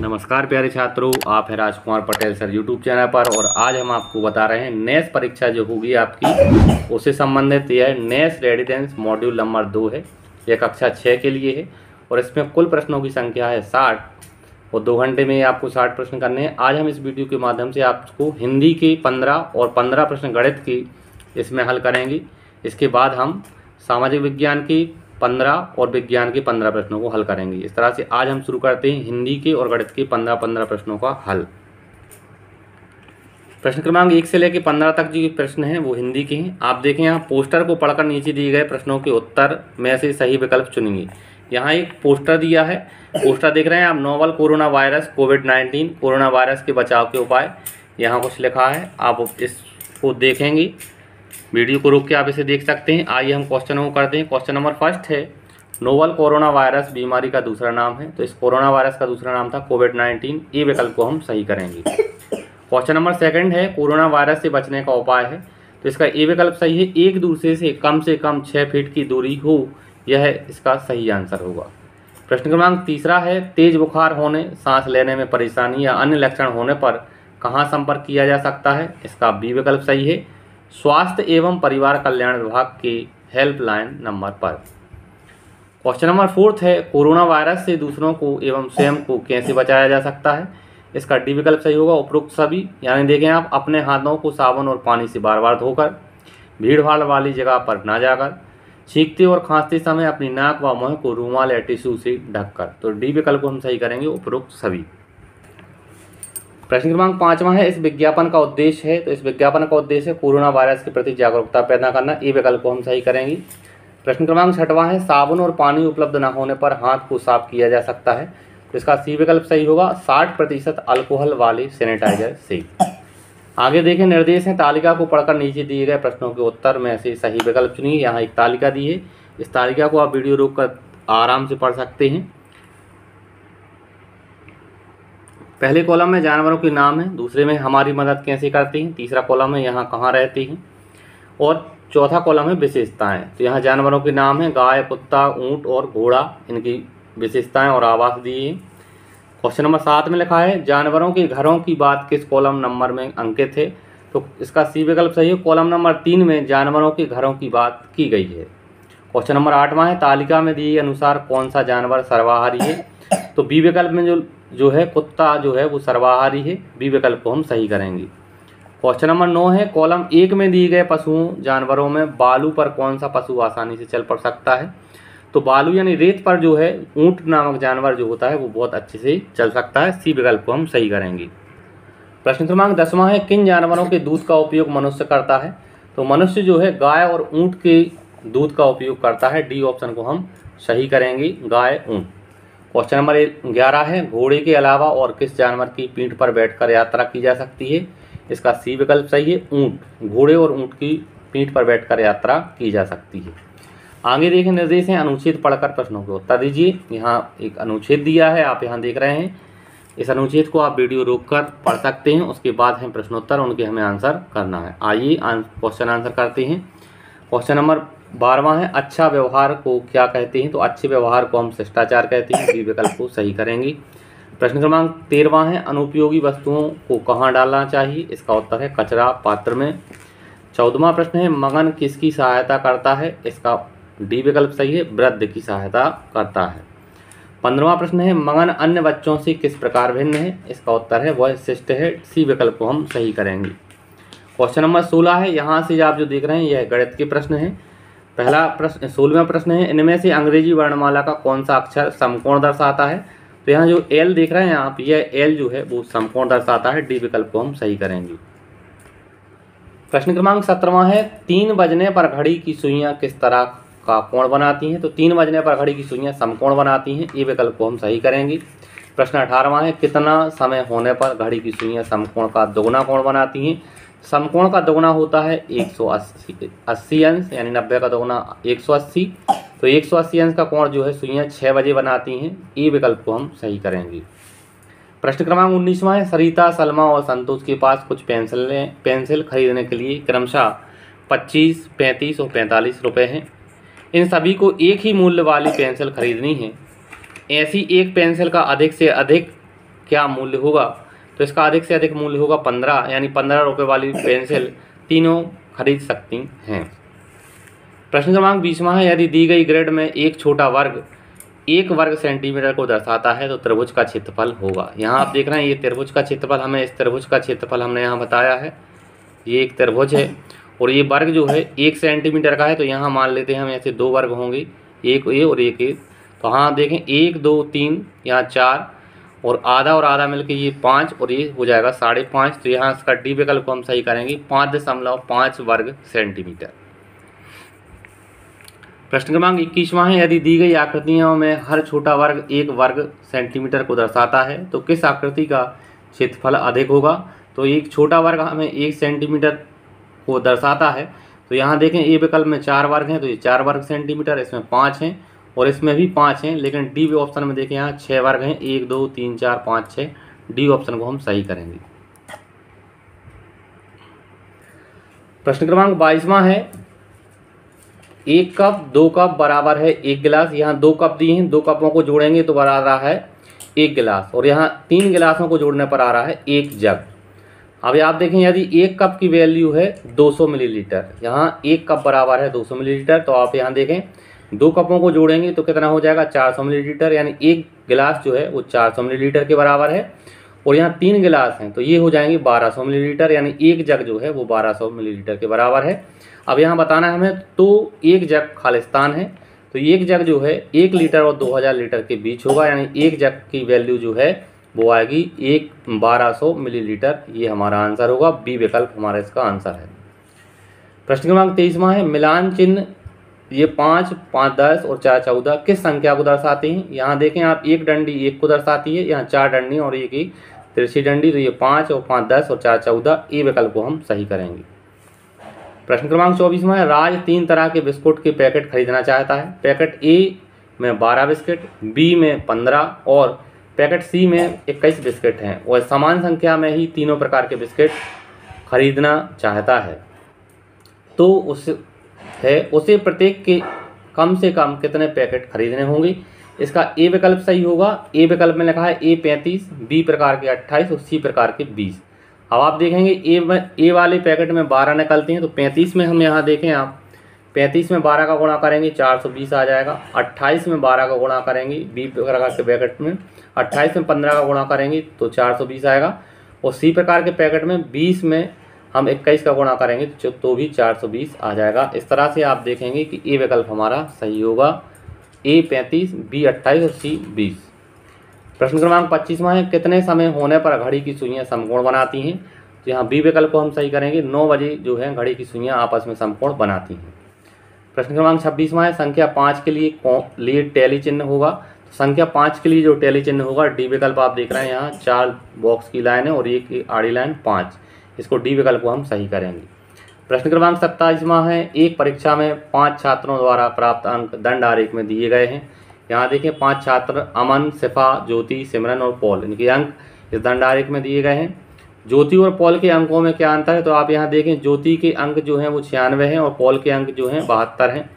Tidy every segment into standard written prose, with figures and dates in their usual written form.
नमस्कार प्यारे छात्रों, आप हैं Rajkumar Patel sir YouTube channel पर। और आज हम आपको बता रहे हैं नेस परीक्षा जो होगी आपकी उससे संबंधित यह नेस रेडिडेंस मॉड्यूल नंबर 2 है। यह कक्षा 6 के लिए है और इसमें कुल प्रश्नों की संख्या है 60 और 2 घंटे में आपको 60 प्रश्न करने हैं। आज हम इस वीडियो के माध्यम से आपको हिंदी के 15 और 15 प्रश्न गणित की इसमें हल करेंगे। इसके बाद हम सामाजिक विज्ञान की 15 और विज्ञान के 15 प्रश्नों को हल करेंगे। इस तरह से आज हम शुरू करते हैं हिंदी के और गणित के 15 प्रश्नों का हल। प्रश्न क्रमांक 1 से लेकर 15 तक जो प्रश्न हैं वो हिंदी के हैं। आप देखें यहाँ पोस्टर को पढ़कर नीचे दिए गए प्रश्नों के उत्तर में से सही विकल्प चुनिए। यहाँ एक पोस्टर दिया है, पोस्टर देख रहे हैं आप, नोवल कोरोना वायरस कोविड-19 कोरोना वायरस के बचाव के उपाय, यहाँ कुछ लिखा है। आप इसको देखेंगे, वीडियो को रोक के आप इसे देख सकते हैं। आइए हम क्वेश्चनों को करते हैं। क्वेश्चन नंबर फर्स्ट है, नोवल कोरोना वायरस बीमारी का दूसरा नाम है, तो इस कोरोना वायरस का दूसरा नाम था कोविड-19। ये विकल्प को हम सही करेंगे। क्वेश्चन नंबर सेकंड है, कोरोना वायरस से बचने का उपाय है, तो इसका ए विकल्प सही है। एक दूसरे से कम 6 फीट की दूरी हो, यह इसका सही आंसर होगा। प्रश्न क्रमांक तीसरा है, तेज बुखार होने, सांस लेने में परेशानी या अन्य लक्षण होने पर कहाँ संपर्क किया जा सकता है, इसका बी विकल्प सही है, स्वास्थ्य एवं परिवार कल्याण विभाग के हेल्पलाइन नंबर पर। क्वेश्चन नंबर फोर्थ है, कोरोना वायरस से दूसरों को एवं स्वयं को कैसे बचाया जा सकता है, इसका डी विकल्प सही होगा, उपरोक्त सभी। यानी देखें आप, अपने हाथों को साबुन और पानी से बार बार धोकर, भीड़ भाड़ वाली जगह पर ना जाकर, छींकते और खांसते समय अपनी नाक व मुंह को रूमाल या टिश्यू से ढककर। तो डी विकल्प को हम सही करेंगे, उपरोक्त सभी। प्रश्न क्रमांक 5वां है, इस विज्ञापन का उद्देश्य है, तो इस विज्ञापन का उद्देश्य कोरोना वायरस के प्रति जागरूकता पैदा करना। ए विकल्प को हम सही करेंगे। प्रश्न क्रमांक 6वां है, साबुन और पानी उपलब्ध न होने पर हाथ को साफ किया जा सकता है, तो इसका सी विकल्प सही होगा, 60% अल्कोहल वाले सैनिटाइजर से। आगे देखें, निर्देश है, तालिका को पढ़कर नीचे दिए गए प्रश्नों के उत्तर में से सही विकल्प चुनिए। यहाँ एक तालिका दी है, इस तालिका को आप वीडियो रोककर आराम से पढ़ सकते हैं। पहले कॉलम में जानवरों के नाम है, दूसरे में हमारी मदद कैसे करती हैं, तीसरा कॉलम है यहाँ कहाँ रहती हैं, और चौथा कॉलम है विशेषताएं। तो यहाँ जानवरों के नाम है, गाय, कुत्ता, ऊंट और घोड़ा, इनकी विशेषताएं और आवास दिए हैं। क्वेश्चन नंबर 7 में लिखा है, जानवरों के घरों की बात किस कॉलम नंबर में अंकित है, तो इसका सी विकल्प सही है, कॉलम नंबर 3 में जानवरों के घरों की बात की गई है। क्वेश्चन नंबर 8वां है, तालिका में दिए अनुसार कौन सा जानवर सर्वाहारी है, तो बी विकल्प में जो है कुत्ता जो है वो सर्वाहारी है, बी विकल्प को हम सही करेंगे। क्वेश्चन नंबर 9 है, कॉलम 1 में दिए गए पशुओं जानवरों में बालू पर कौन सा पशु आसानी से चल पड़ सकता है, तो बालू यानी रेत पर जो है ऊंट नामक जानवर जो होता है वो बहुत अच्छे से चल सकता है, सी विकल्प को हम सही करेंगे। प्रश्न क्रमांक 10वां है, किन जानवरों के दूध का उपयोग मनुष्य करता है, तो मनुष्य जो है गाय और ऊंट के दूध का उपयोग करता है, डी ऑप्शन को हम सही करेंगे, गाय, ऊंट। क्वेश्चन नंबर 11 है, घोड़े के अलावा और किस जानवर की पीठ पर बैठकर यात्रा की जा सकती है, इसका सी विकल्प सही है, ऊंट। घोड़े और ऊंट की पीठ पर बैठकर यात्रा की जा सकती है। आगे देखें, निर्देश हैं, अनुच्छेद पढ़कर प्रश्नों के उत्तर दीजिए। यहाँ एक अनुच्छेद दिया है, आप यहाँ देख रहे हैं, इस अनुच्छेद को आप वीडियो रोककर पढ़ सकते हैं, उसके बाद हैं प्रश्नोत्तर, उनके हमें आंसर करना है। आइए क्वेश्चन आंसर करते हैं। क्वेश्चन नंबर 12वां है, अच्छा व्यवहार को क्या कहते हैं, तो अच्छे व्यवहार को हम शिष्टाचार कहते हैं, बी विकल्प को सही करेंगे। प्रश्न क्रमांक 13वां है, अनुपयोगी वस्तुओं को कहाँ डालना चाहिए, इसका उत्तर है कचरा पात्र में। 14वां प्रश्न है, मगन किसकी सहायता करता है, इसका डी विकल्प सही है, वृद्ध की सहायता करता है। 15वां प्रश्न है, मगन अन्य बच्चों से किस प्रकार भिन्न है, इसका उत्तर है वह शिष्ट है, सी विकल्प को हम सही करेंगे। क्वेश्चन नंबर 16 है, यहाँ से आप जो देख रहे हैं यह गणित के प्रश्न है। पहला प्रश्न 16वां प्रश्न है, इनमें से अंग्रेजी वर्णमाला का कौन सा अक्षर समकोण दर्शाता है, तो यहाँ जो एल देख रहे हैं आप, यह एल जो है वो समकोण दर्शाता है, डी विकल्प को हम सही करेंगे। प्रश्न क्रमांक 17वां है, 3 बजने पर घड़ी की सुइयां किस तरह का कोण बनाती हैं, तो 3 बजने पर घड़ी की सुइयां समकोण बनाती हैं, ए विकल्प को हम सही करेंगे। प्रश्न 18वां है, कितना समय होने पर घड़ी की सुइयां समकोण का दोगुना कोण बनाती हैं, समकोण का दोगुना होता है 180 अंश, यानी 90 का दोगुना 180, तो 180 अंश का कोण जो है सुइयां 6 बजे बनाती हैं, ए विकल्प को हम सही करेंगे। प्रश्न क्रमांक 19वां है, सरिता, सलमा और संतोष के पास कुछ पेंसिल खरीदने के लिए क्रमशः 25, 35 और 45 रुपये हैं। इन सभी को एक ही मूल्य वाली पेंसिल खरीदनी है। ऐसी एक पेंसिल का अधिक से अधिक क्या मूल्य होगा? तो इसका अधिक से अधिक मूल्य होगा 15, यानी 15 रुपये वाली पेंसिल तीनों खरीद सकती हैं। प्रश्न क्रमांक 20वां है, यदि दी गई ग्रिड में एक छोटा वर्ग 1 वर्ग सेंटीमीटर को दर्शाता है तो त्रिभुज का क्षेत्रफल होगा। यहाँ आप देख रहे हैं ये त्रिभुज का क्षेत्रफल, हमें इस त्रिभुज का क्षेत्रफल हमने यहाँ बताया है। ये एक त्रिभुज है और ये वर्ग जो है 1 सेंटीमीटर का है, तो यहाँ मान लेते हैं हम ऐसे 2 वर्ग होंगे, एक ये और एक ये। तो हाँ देखें 1 2 3 यहाँ 4 और आधा मिलके ये 5 और ये हो जाएगा 5.5। तो यहाँ इसका डी विकल्प को हम सही करेंगे 5.5 वर्ग सेंटीमीटर। प्रश्न क्रमांक 21वां है, यदि दी गई आकृतियों में हर छोटा वर्ग 1 वर्ग सेंटीमीटर को दर्शाता है तो किस आकृति का क्षेत्रफल अधिक होगा? तो एक छोटा वर्ग हमें 1 सेंटीमीटर को दर्शाता है, तो यहाँ देखें ए विकल्प में 4 वर्ग हैं, तो ये 4 वर्ग सेंटीमीटर, इसमें 5 हैं और इसमें भी 5 हैं, लेकिन डी ऑप्शन में देखें यहाँ 6 वर्ग हैं, 1 2 3 4 5 6। डी ऑप्शन को हम सही करेंगे। प्रश्न क्रमांक 22वां है, 1 कप 2 कप बराबर है 1 गिलास। यहाँ 2 कप दिए हैं, 2 कपों को जोड़ेंगे तो बराबर आ रहा है 1 गिलास और यहाँ 3 गिलासों को जोड़ने पर आ रहा है 1 जग। अब आप देखें यदि 1 कप की वैल्यू है 200 मिलीलीटर, यहाँ 1 कप बराबर है 200 मिलीलीटर, तो आप यहाँ देखें 2 कपों को जोड़ेंगे तो कितना हो जाएगा 400 मिलीलीटर, यानी 1 गिलास जो है वो 400 मिलीलीटर के बराबर है और यहाँ 3 गिलास हैं तो ये हो जाएंगे 1200 मिलीलीटर, यानी 1 जग जो है वो 1200 मिलीलीटर के बराबर है। अब यहाँ बताना है हमें, तो 1 जग खालिस्तान है, तो 1 जग जो है 1 लीटर और 2000 लीटर के बीच होगा, यानी 1 जग की वैल्यू जो है वो आएगी 1200 मिलीलीटर। ये हमारा आंसर होगा, बी विकल्प हमारा इसका आंसर है। प्रश्न क्रमांक 23वां है, मिलान चिन्ह ये 5 5 10 और 4 14 किस संख्या को दर्शाते हैं? यहाँ देखें आप 1 डंडी 1 को दर्शाती है, यहाँ 4 डंडी और एक तिरछी डंडी, तो ये 5 और 5 10 और 4 14। ए विकल्प को हम सही करेंगे। प्रश्न क्रमांक 24वां है, राज 3 तरह के बिस्कुट के पैकेट खरीदना चाहता है। पैकेट ए में 12 बिस्किट, बी में 15 और पैकेट सी में 21 बिस्किट हैं और समान संख्या में ही तीनों प्रकार के बिस्किट खरीदना चाहता है, तो उसे प्रत्येक के कम से कम कितने पैकेट खरीदने होंगे? इसका ए विकल्प सही होगा। ए विकल्प में लिखा है ए 35, बी प्रकार के 28 और सी प्रकार के 20। अब आप देखेंगे ए वाले पैकेट में 12 निकलते हैं, तो 35 में हम यहाँ देखें आप 35 में 12 का गुणा करेंगे 420 आ जाएगा। 28 में 12 का गुणा करेंगे, बी प्रकार के पैकेट में 28 में 15 का गुणा करेंगे तो 420 आएगा और सी प्रकार के पैकेट में 20 में हम 21 का गुणा करेंगे तो भी 420 आ जाएगा। इस तरह से आप देखेंगे कि ए विकल्प हमारा सही होगा, ए 35, बी 28 और सी 20। प्रश्न क्रमांक 25वां है, कितने समय होने पर घड़ी की सुइयां समकोण बनाती हैं? तो यहाँ बी विकल्प को हम सही करेंगे, 9 बजे जो है घड़ी की सुइयां आपस में समकोण बनाती हैं। प्रश्न क्रमांक 26वां है, संख्या 5 के लिए टैली चिन्ह होगा। तो संख्या 5 के लिए जो टैली चिन्ह होगा, डी विकल्प आप देख रहे हैं यहाँ 4 बॉक्स की लाइन है और एक आड़ी लाइन 5, इसको डी विकल्प को हम सही करेंगे। प्रश्न क्रमांक 27वां है, एक परीक्षा में 5 छात्रों द्वारा प्राप्त अंक दंड आरेख में दिए गए हैं। यहाँ देखिए 5 छात्र अमन, सिफा, ज्योति, सिमरन और पॉल, इनके अंक इस दंड आरेख में दिए गए हैं। ज्योति और पॉल के अंकों में क्या अंतर है? तो आप यहाँ देखें ज्योति के अंक जो हैं वो 96 हैं और पॉल के अंक जो हैं 72 हैं।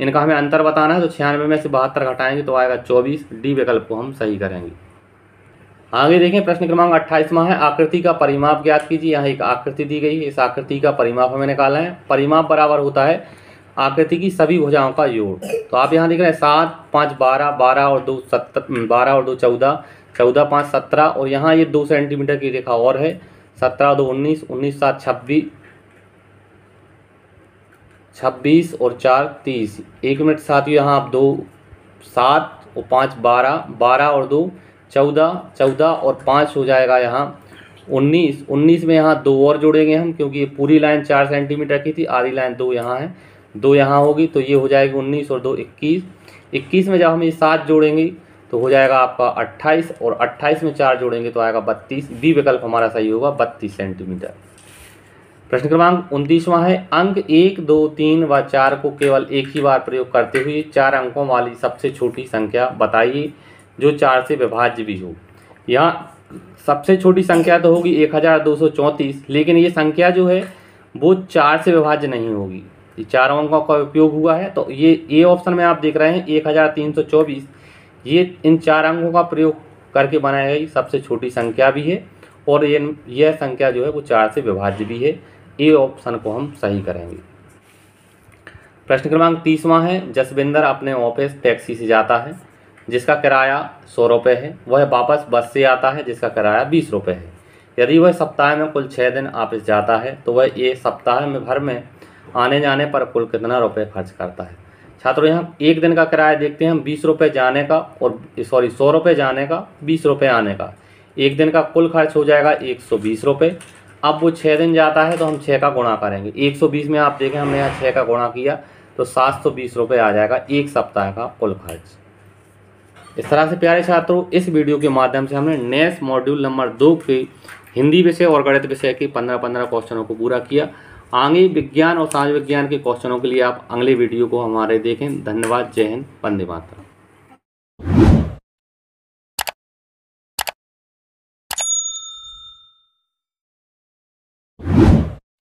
इनका हमें अंतर बताना है, तो 96 में से 72 घटाएंगे तो आएगा 24। डी विकल्प को हम सही करेंगे। आगे देखें प्रश्न क्रमांक 28वां है, आकृति का परिमाप ज्ञात कीजिए। यहाँ एक आकृति दी गई है, इस आकृति का परिमाप हमें निकालना है। परिमाप बराबर होता है आकृति की सभी भुजाओं का योग। तो आप यहाँ देख रहे हैं 7 5 12, 12 और 2 14, 14 5 17 और यहाँ ये 2 सेंटीमीटर की रेखा और है, 17 2 19, 19 7 26 और 4 30। 1 मिनट साथियों, यहाँ आप 2 7 और 5 12, 12 और 2 14, 14 और 5 हो जाएगा यहाँ 19। 19 में यहाँ 2 और जोड़ेंगे हम, क्योंकि ये पूरी लाइन 4 सेंटीमीटर की थी, आधी लाइन 2 यहाँ है, 2 यहाँ होगी, तो ये हो जाएगी 19 और 2 21। 21 में जब हम ये 7 जोड़ेंगे तो हो जाएगा आपका 28 और 28 में 4 जोड़ेंगे तो आएगा 32। बी विकल्प हमारा सही होगा, 32 सेंटीमीटर। प्रश्न क्रमांक 29वां है, अंक 1 2 3 व 4 को केवल एक ही बार प्रयोग करते हुए 4 अंकों वाली सबसे छोटी संख्या बताइए जो 4 से विभाज्य भी हो। यहाँ सबसे छोटी संख्या तो होगी 1234, लेकिन ये संख्या जो है वो 4 से विभाज्य नहीं होगी। ये 4 अंकों का उपयोग हुआ है, तो ये ऑप्शन में आप देख रहे हैं 1324, ये इन 4 अंकों का प्रयोग करके बनाई गई सबसे छोटी संख्या भी है और यह संख्या जो है वो 4 से विभाज्य भी है। ए ऑप्शन को हम सही करेंगे। प्रश्न क्रमांक 30वां है, जसविंदर अपने ऑफिस टैक्सी से जाता है जिसका किराया 100 रुपये है। वह वापस बस से आता है जिसका किराया 20 रुपये है। यदि वह सप्ताह में कुल 6 दिन ऑफिस जाता है तो वह ये सप्ताह में भर में आने जाने पर कुल कितना रुपये खर्च करता है। छात्रों यहाँ एक दिन का किराया देखते हैं हम 20 रुपये जाने का और 100 रुपये जाने का, 20 रुपये आने का। एक दिन का कुल खर्च हो जाएगा 120 रुपये। अब वो 6 दिन जाता है तो हम 6 का गुणा करेंगे। 120 में आप देखें हमने यहाँ 6 का गुणा किया तो 720 रुपये आ जाएगा एक सप्ताह का कुल खर्च। इस तरह से प्यारे छात्रों इस वीडियो के माध्यम से हमने नेस मॉड्यूल नंबर 2 के हिंदी विषय और गणित विषय के 15-15 क्वेश्चनों को पूरा किया। आगे विज्ञान और समाज विज्ञान के क्वेश्चनों के लिए आप अगले वीडियो को हमारे देखें। धन्यवाद। जय हिंद। वंदे मातरम।